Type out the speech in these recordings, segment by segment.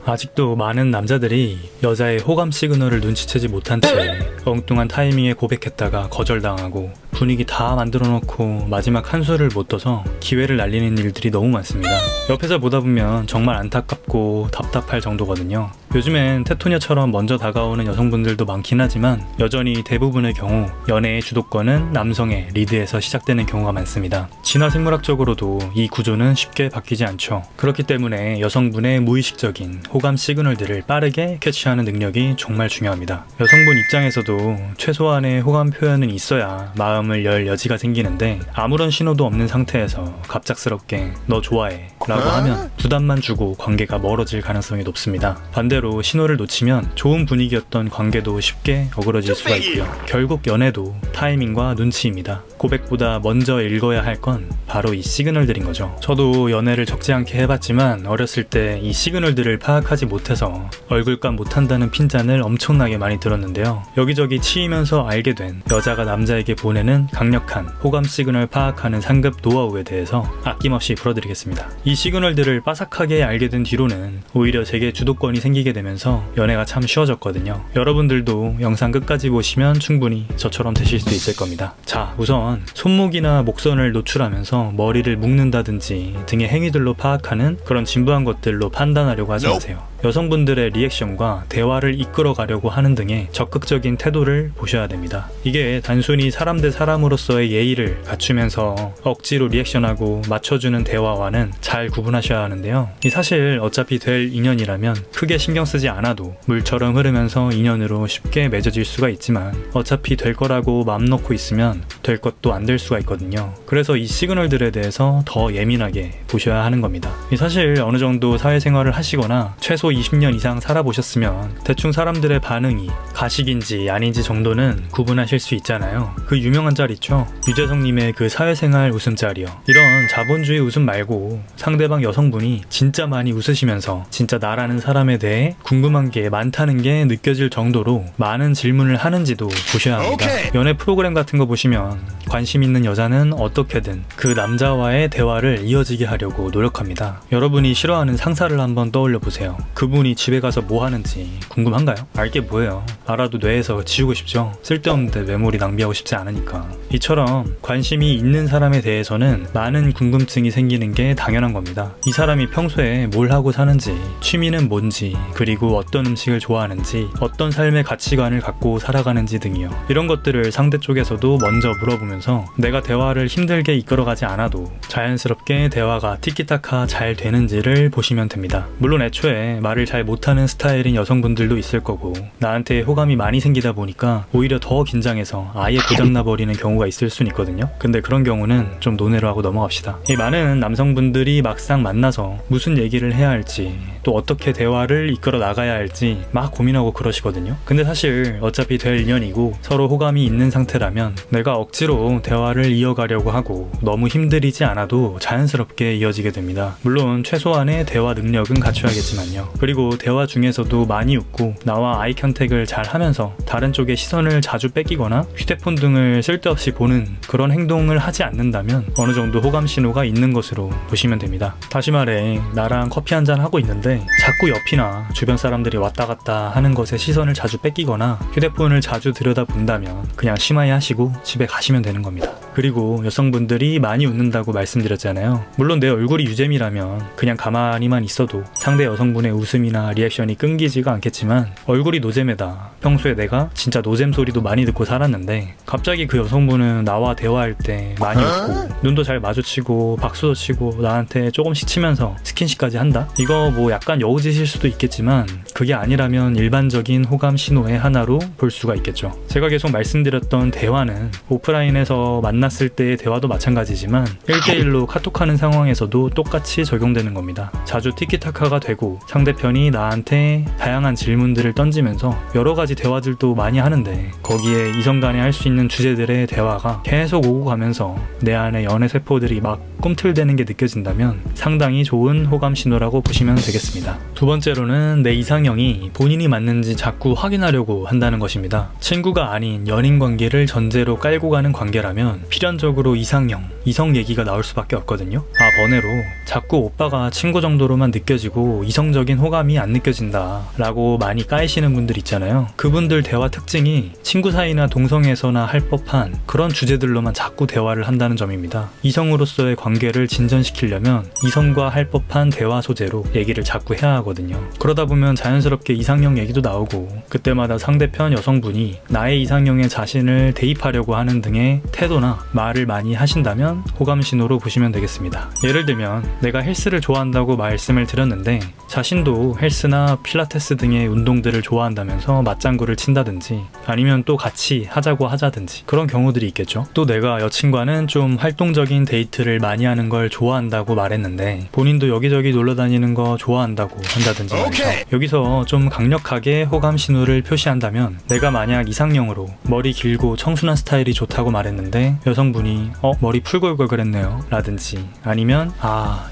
아직도 많은 남자들이 여자의 호감 시그널을 눈치채지 못한 채 엉뚱한 타이밍에 고백했다가 거절당하고 분위기 다 만들어 놓고 마지막 한 수를 못 떠서 기회를 날리는 일들이 너무 많습니다. 옆에서 보다 보면 정말 안타깝고 답답할 정도거든요. 요즘엔 테토녀처럼 먼저 다가오는 여성분들도 많긴 하지만 여전히 대부분의 경우 연애의 주도권은 남성의 리드에서 시작되는 경우가 많습니다. 진화 생물학적으로도 이 구조는 쉽게 바뀌지 않죠. 그렇기 때문에 여성분의 무의식적인 호감 시그널들을 빠르게 캐치하는 능력이 정말 중요합니다. 여성분 입장에서도 최소한의 호감 표현은 있어야 마음을 열 여지가 생기는데 아무런 신호도 없는 상태에서 갑작스럽게 너 좋아해 라고 하면 부담만 주고 관계가 멀어질 가능성이 높습니다. 반대로 신호를 놓치면 좋은 분위기였던 관계도 쉽게 어그러질 수가 있고요. 결국 연애도 타이밍과 눈치입니다. 고백보다 먼저 읽어야 할 건 바로 이 시그널들인 거죠. 저도 연애를 적지 않게 해봤지만 어렸을 때 이 시그널들을 파악하지 못해서 얼굴값 못한다는 핀잔을 엄청나게 많이 들었는데요. 여기저기 치이면서 알게 된 여자가 남자에게 보내는 강력한 호감 시그널 파악하는 상급 노하우에 대해서 아낌없이 풀어드리겠습니다. 이 시그널들을 빠삭하게 알게 된 뒤로는 오히려 제게 주도권이 생기게 되면서 연애가 참 쉬워졌거든요. 여러분들도 영상 끝까지 보시면 충분히 저처럼 되실 수 있을 겁니다. 자, 우선 손목이나 목선을 노출하면서 머리를 묶는다든지 등의 행위들로 파악하는 그런 진부한 것들로 판단하려고 하지 마세요. 여성분들의 리액션과 대화를 이끌어가려고 하는 등의 적극적인 태도를 보셔야 됩니다. 이게 단순히 사람 대 사람으로서의 예의를 갖추면서 억지로 리액션하고 맞춰주는 대화와는 잘 구분하셔야 하는데요. 사실 어차피 될 인연이라면 크게 신경 쓰지 않아도 물처럼 흐르면서 인연으로 쉽게 맺어질 수가 있지만 어차피 될 거라고 마음 놓고 있으면 될 것도 안 될 수가 있거든요. 그래서 이 시그널들에 대해서 더 예민하게 보셔야 하는 겁니다. 사실 어느 정도 사회생활을 하시거나 최소 20년 이상 살아보셨으면 대충 사람들의 반응이 가식인지 아닌지 정도는 구분하실 수 있잖아요. 그 유명한 짤 있죠? 유재석님의 그 사회생활 웃음짤이요. 이런 자본주의 웃음 말고 상대방 여성분이 진짜 많이 웃으시면서 진짜 나라는 사람에 대해 궁금한 게 많다는 게 느껴질 정도로 많은 질문을 하는지도 보셔야 합니다. 연애 프로그램 같은 거 보시면 관심 있는 여자는 어떻게든 그 남자와의 대화를 이어지게 하려고 노력합니다. 여러분이 싫어하는 상사를 한번 떠올려 보세요. 그분이 집에 가서 뭐 하는지 궁금한가요? 알게 뭐예요? 알아도 뇌에서 지우고 싶죠? 쓸데없는데 메모리 낭비하고 싶지 않으니까. 이처럼 관심이 있는 사람에 대해서는 많은 궁금증이 생기는 게 당연한 겁니다. 이 사람이 평소에 뭘 하고 사는지, 취미는 뭔지, 그리고 어떤 음식을 좋아하는지, 어떤 삶의 가치관을 갖고 살아가는지 등이요. 이런 것들을 상대 쪽에서도 먼저 물어보면서 내가 대화를 힘들게 이끌어가지 않아도 자연스럽게 대화가 티키타카 잘 되는지를 보시면 됩니다. 물론 애초에 말을 잘 못하는 스타일인 여성분들도 있을 거고 나한테 호감이 많이 생기다 보니까 오히려 더 긴장해서 아예 고장나버리는 경우가 있을 수는 있거든요. 근데 그런 경우는 좀 논외로 하고 넘어갑시다. 이 많은 남성분들이 막상 만나서 무슨 얘기를 해야 할지 또 어떻게 대화를 이끌어 나가야 할지 막 고민하고 그러시거든요. 근데 사실 어차피 될 인연이고 서로 호감이 있는 상태라면 내가 억지로 대화를 이어가려고 하고 너무 힘들이지 않아도 자연스럽게 이어지게 됩니다. 물론 최소한의 대화 능력은 갖춰야겠지만요. 그리고 대화 중에서도 많이 웃고 나와 아이 컨택을 잘 하면서 다른 쪽에 시선을 자주 뺏기거나 휴대폰 등을 쓸데없이 보는 그런 행동을 하지 않는다면 어느 정도 호감 신호가 있는 것으로 보시면 됩니다. 다시 말해 나랑 커피 한잔 하고 있는데 자꾸 옆이나 주변 사람들이 왔다 갔다 하는 것에 시선을 자주 뺏기거나 휴대폰을 자주 들여다본다면 그냥 심하게 하시고 집에 가시면 되는 겁니다. 그리고 여성분들이 많이 웃는다고 말씀드렸잖아요. 물론 내 얼굴이 유잼이라면 그냥 가만히만 있어도 상대 여성분의 웃음이나 리액션이 끊기지가 않겠지만 얼굴이 노잼에다 평소에 내가 진짜 노잼 소리도 많이 듣고 살았는데 갑자기 그 여성분은 나와 대화할 때 많이 웃고 눈도 잘 마주치고 박수도 치고 나한테 조금씩 치면서 스킨십까지 한다? 이거 뭐 약간 여우짓일 수도 있겠지만 그게 아니라면 일반적인 호감 신호의 하나로 볼 수가 있겠죠. 제가 계속 말씀드렸던 대화는 오프라인에서 만났을 때의 대화도 마찬가지지만 1대1로 카톡하는 상황에서도 똑같이 적용되는 겁니다. 자주 티키타카가 되고 상대편이 나한테 다양한 질문들을 던지면서 여러 가지 대화들도 많이 하는데 거기에 이성 간에 할 수 있는 주제들의 대화가 계속 오고 가면서 내 안에 연애 세포들이 막 꿈틀대는 게 느껴진다면 상당히 좋은 호감 신호라고 보시면 되겠습니다. 두 번째로는 내 이상형 이상형이 본인이 맞는지 자꾸 확인하려고 한다는 것입니다. 친구가 아닌 연인 관계를 전제로 깔고 가는 관계라면 필연적으로 이상형, 이성 얘기가 나올 수밖에 없거든요. 번외로 자꾸 오빠가 친구 정도로만 느껴지고 이성적인 호감이 안 느껴진다 라고 많이 까이시는 분들 있잖아요. 그분들 대화 특징이 친구 사이나 동성에서나 할 법한 그런 주제들로만 자꾸 대화를 한다는 점입니다. 이성으로서의 관계를 진전시키려면 이성과 할 법한 대화 소재로 얘기를 자꾸 해야 하거든요. 그러다 보면 자연스럽게 이상형 얘기도 나오고 그때마다 상대편 여성분이 나의 이상형에 자신을 대입하려고 하는 등의 태도나 말을 많이 하신다면 호감 신호로 보시면 되겠습니다. 예를 들면 내가 헬스를 좋아한다고 말씀을 드렸는데 자신도 헬스나 필라테스 등의 운동들을 좋아한다면서 맞장구를 친다든지 아니면 또 같이 하자고 하자든지 그런 경우들이 있겠죠. 또 내가 여친과는 좀 활동적인 데이트를 많이 하는 걸 좋아한다고 말했는데 본인도 여기저기 놀러 다니는 거 좋아한다고 한다든지 말이죠. 여기서 좀 강력하게 호감 신호를 표시한다면 내가 만약 이상형으로 머리 길고 청순한 스타일이 좋다고 말했는데 여성분이 머리 풀고 올 걸 그랬네요 라든지 아니면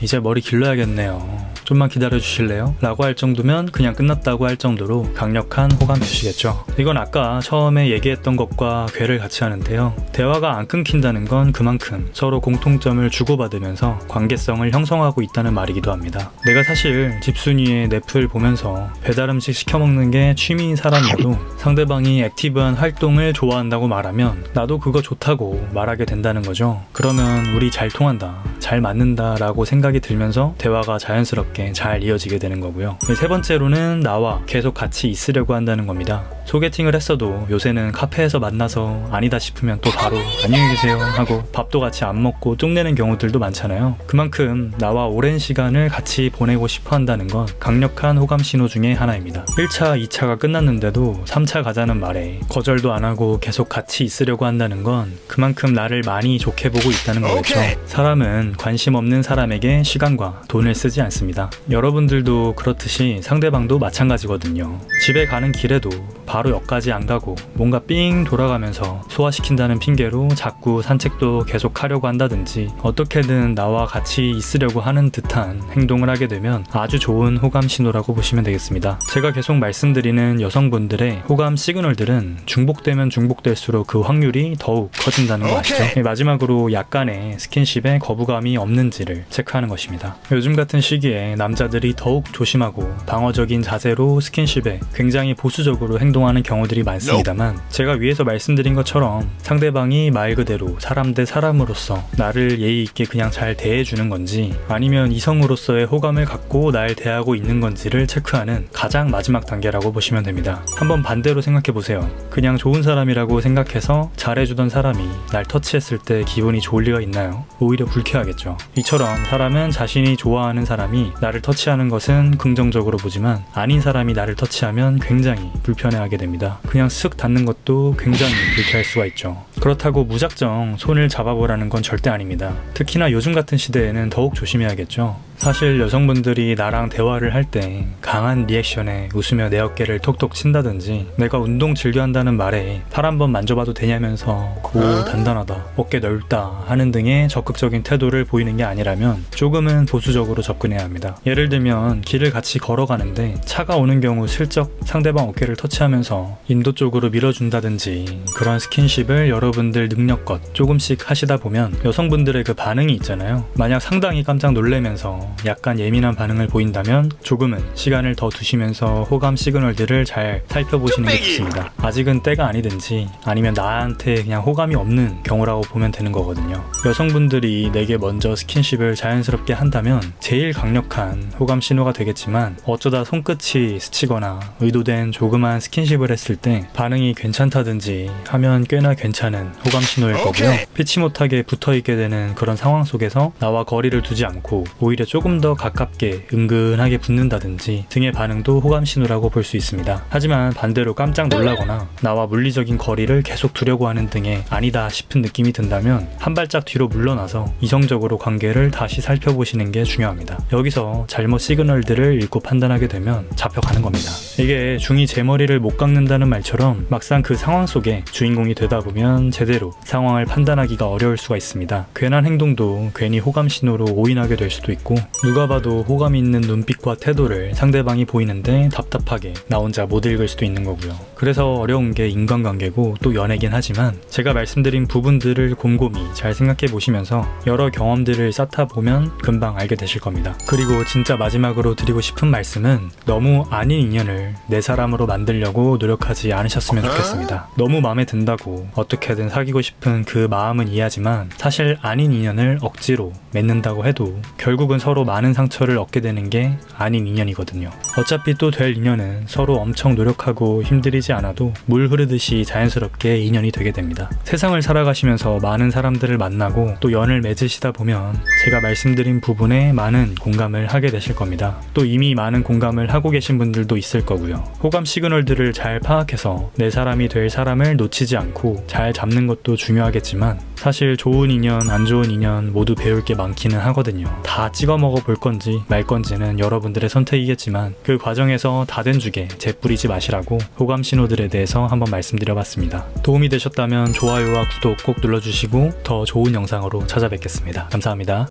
이제 머리 길러야겠네요 좀만 기다려 주실래요? 라고 할 정도면 그냥 끝났다고 할 정도로 강력한 호감 표시겠죠. 이건 아까 처음에 얘기했던 것과 궤를 같이 하는데요. 대화가 안 끊긴다는 건 그만큼 서로 공통점을 주고받으면서 관계성을 형성하고 있다는 말이기도 합니다. 내가 사실 집순이의 넷플 보면서 배달음식 시켜먹는 게 취미인 사람이어도 상대방이 액티브한 활동을 좋아한다고 말하면 나도 그거 좋다고 말하게 된다는 거죠. 그러면 우리 잘 통한다, 잘 맞는다 라고 생각이 들면서 대화가 자연스럽게 잘 이어지게 되는 거고요. 세 번째로는 나와 계속 같이 있으려고 한다는 겁니다. 소개팅을 했어도 요새는 카페에서 만나서 아니다 싶으면 또 바로 안녕히 계세요 하고 밥도 같이 안 먹고 쪽내는 경우들도 많잖아요. 그만큼 나와 오랜 시간을 같이 보내고 싶어 한다는 건 강력한 호감 신호 중에 하나입니다. 1차, 2차가 끝났는데도 3차 가자는 말에 거절도 안 하고 계속 같이 있으려고 한다는 건 그만큼 나를 많이 좋게 보고 있다는 거겠죠. 사람은 관심 없는 사람에게 시간과 돈을 쓰지 않습니다. 여러분들도 그렇듯이 상대방도 마찬가지거든요. 집에 가는 길에도 바로 역까지 안 가고 뭔가 삥 돌아가면서 소화시킨다는 핑계로 자꾸 산책도 계속 하려고 한다든지 어떻게든 나와 같이 있으려고 하는 듯한 행동을 하게 되면 아주 좋은 호감 신호라고 보시면 되겠습니다. 제가 계속 말씀드리는 여성분들의 호감 시그널들은 중복되면 중복될수록 그 확률이 더욱 커진다는 거 아시죠? 마지막으로 약간의 스킨십에 거부감이 없는지를 체크하는 것입니다. 요즘 같은 시기에 남자들이 더욱 조심하고 방어적인 자세로 스킨십에 굉장히 보수적으로 행동하는 경우들이 많습니다만 제가 위에서 말씀드린 것처럼 상대방이 말 그대로 사람 대 사람으로서 나를 예의 있게 그냥 잘 대해주는 건지 아니면 이성으로서의 호감을 갖고 날 대하고 있는 건지를 체크하는 가장 마지막 단계라고 보시면 됩니다. 한번 반대로 생각해보세요. 그냥 좋은 사람이라고 생각해서 잘해주던 사람이 날 터치했을 때 기분이 좋을 리가 있나요? 오히려 불쾌하겠죠. 이처럼 사람은 자신이 좋아하는 사람이 나를 터치하는 것은 긍정적으로 보지만 아닌 사람이 나를 터치하면 굉장히 불편해하게 됩니다. 그냥 쓱 닿는 것도 굉장히 불쾌할 수가 있죠. 그렇다고 무작정 손을 잡아보라는 건 절대 아닙니다. 특히나 요즘 같은 시대에는 더욱 조심해야겠죠. 사실 여성분들이 나랑 대화를 할 때 강한 리액션에 웃으며 내 어깨를 톡톡 친다든지 내가 운동 즐겨 한다는 말에 팔 한번 만져봐도 되냐면서 오 단단하다, 어깨 넓다 하는 등의 적극적인 태도를 보이는 게 아니라면 조금은 보수적으로 접근해야 합니다. 예를 들면 길을 같이 걸어가는데 차가 오는 경우 슬쩍 상대방 어깨를 터치하면서 인도 쪽으로 밀어준다든지 그런 스킨십을 여러분들 능력껏 조금씩 하시다 보면 여성분들의 그 반응이 있잖아요. 만약 상당히 깜짝 놀래면서 약간 예민한 반응을 보인다면 조금은 시간을 더 두시면서 호감 시그널들을 잘 살펴보시는 게 좋습니다. 아직은 때가 아니든지 아니면 나한테 그냥 호감이 없는 경우라고 보면 되는 거거든요. 여성분들이 내게 먼저 스킨십을 자연스럽게 한다면 제일 강력한 호감 신호가 되겠지만 어쩌다 손끝이 스치거나 의도된 조그만 스킨십을 했을 때 반응이 괜찮다든지 하면 꽤나 괜찮은 호감 신호일 거고요. 피치 못하게 붙어있게 되는 그런 상황 속에서 나와 거리를 두지 않고 오히려 조금 더 가깝게 은근하게 붙는다든지 등의 반응도 호감 신호라고 볼 수 있습니다. 하지만 반대로 깜짝 놀라거나 나와 물리적인 거리를 계속 두려고 하는 등의 아니다 싶은 느낌이 든다면 한 발짝 뒤로 물러나서 이성적으로 관계를 다시 살펴보시는 게 중요합니다. 여기서 잘못 시그널들을 읽고 판단하게 되면 잡혀가는 겁니다. 이게 중이 제 머리를 못 깎는다는 말처럼 막상 그 상황 속에 주인공이 되다 보면 제대로 상황을 판단하기가 어려울 수가 있습니다. 괜한 행동도 괜히 호감 신호로 오인하게 될 수도 있고, 누가 봐도 호감이 있는 눈빛과 태도를 상대방이 보이는데 답답하게 나 혼자 못 읽을 수도 있는 거고요. 그래서 어려운 게 인간관계고 또 연애긴 하지만, 제가 말씀드린 부분들을 곰곰이 잘 생각해 보시면서 여러 경험들을 쌓다 보면 금방 알게 되실 겁니다. 그리고 진짜 마지막으로 드리고 싶은 말씀은, 너무 아닌 인연을 내 사람으로 만들려고 노력하지 않으셨으면 좋겠습니다. 너무 마음에 든다고 어떻게든 사귀고 싶은 그 마음은 이해하지만, 사실 아닌 인연을 억지로 맺는다고 해도 결국은 서로 많은 상처를 얻게 되는 게 아닌 인연이거든요. 어차피 또 될 인연은 서로 엄청 노력하고 힘들이지 않아도 물 흐르듯이 자연스럽게 인연이 되게 됩니다. 세상을 살아가시면서 많은 사람들을 만나고 또 연을 맺으시다 보면 제가 말씀드린 부분에 많은 공감을 하게 되실 겁니다. 또 이미 많은 공감을 하고 계신 분들도 있을 거고요. 호감 시그널들을 잘 파악해서 내 사람이 될 사람을 놓치지 않고 잘 잡는 것도 중요하겠지만, 사실 좋은 인연, 안 좋은 인연 모두 배울 게 많기는 하거든요. 다 찍어 먹어 볼 건지 말 건지는 여러분들의 선택이겠지만, 그 과정에서 다 된 죽에 재 뿌리지 마시라고 호감 신호들에 대해서 한번 말씀드려봤습니다. 도움이 되셨다면 좋아요와 구독 꼭 눌러주시고 더 좋은 영상으로 찾아뵙겠습니다. 감사합니다.